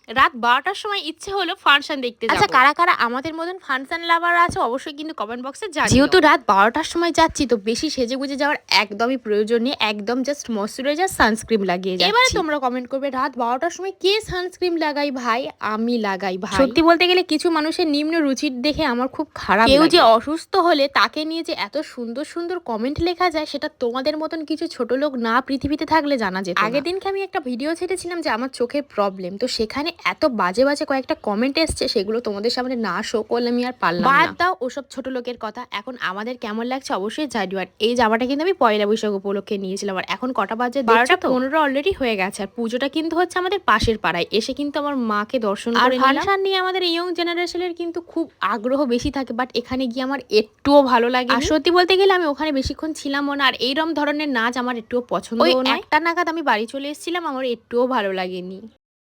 রাত ১২টার সময় ইচ্ছে হলো ফাংশন দেখতে যাবো। আচ্ছা, কারা কারা আমাদের মতন ফাংশন লাভার আছে অবশ্যই কিন্তু কমেন্ট বক্সে জানিও। যেহেতু রাত ১২টার সময় যাচ্ছি তো বেশি সেজেগুজে যাওয়ার একদমই প্রয়োজন নেই। একদম জাস্ট ময়শ্চারাইজার সানস্ক্রিন লাগিয়ে যাচ্ছি। এবারে তোমরা কমেন্ট করবে রাত ১২টার সময় কে সানস্ক্রিন লাগাই ভাই? আমি লাগাই ভাই। সত্যি বলতে গেলে কিছু মানুষের নিম্ন রুচির দেখে আমার খুব খারাপ লাগে। কেউ যে অসুস্থ হলে তাকে নিয়ে যে এত সুন্দর সুন্দর কমেন্ট লেখা যায় সেটা তোমাদের মতন কিছু ছোট লোক না পৃথিবীতে থাকলে জানা যেত না। আগের দিনকে আমি একটা ভিডিও ছেড়েছিলাম যে আমার চোখের প্রবলেম, তো সেখানে এত বাজে বাজে কয়েকটা কমেন্ট এসছে, সেগুলো তোমাদের সামনে না শো করলে আমি আর পারলাম না। বাদ দাও ওসব ছোট লোকের কথা, এখন আমাদের কেমন লাগছে অবশ্যই জানিও। আর এই জামাটা কিন্তু আমি পয়লা বৈশাখ উপলক্ষে নিয়েছিলাম। আর এখন কটা বাজে? ১২টা ১৫ অলরেডি হয়ে গেছে। আর পুজোটা কিন্তু হচ্ছে আমাদের পাশের পাড়ায়। এসে কিন্তু আমার মাকে দর্শন করে নিলাম। আর ফাংশন নিয়ে আমাদের ইয়ং জেনারেশনের কিন্তু খুব আগ্রহ বেশি থাকে, বাট এখানে গিয়ে আমার একটুও ভালো লাগে। আর সত্যি বলতে গেলে আমি ওখানে বেশিক্ষণ ছিলামও না। আর এইরকম ধরনের নাচ আমার একটুও পছন্দ নয়। ১টা নাগাদ আমি বাড়ি চলে এসেছিলাম, আমার একটুও ভালো লাগেনি।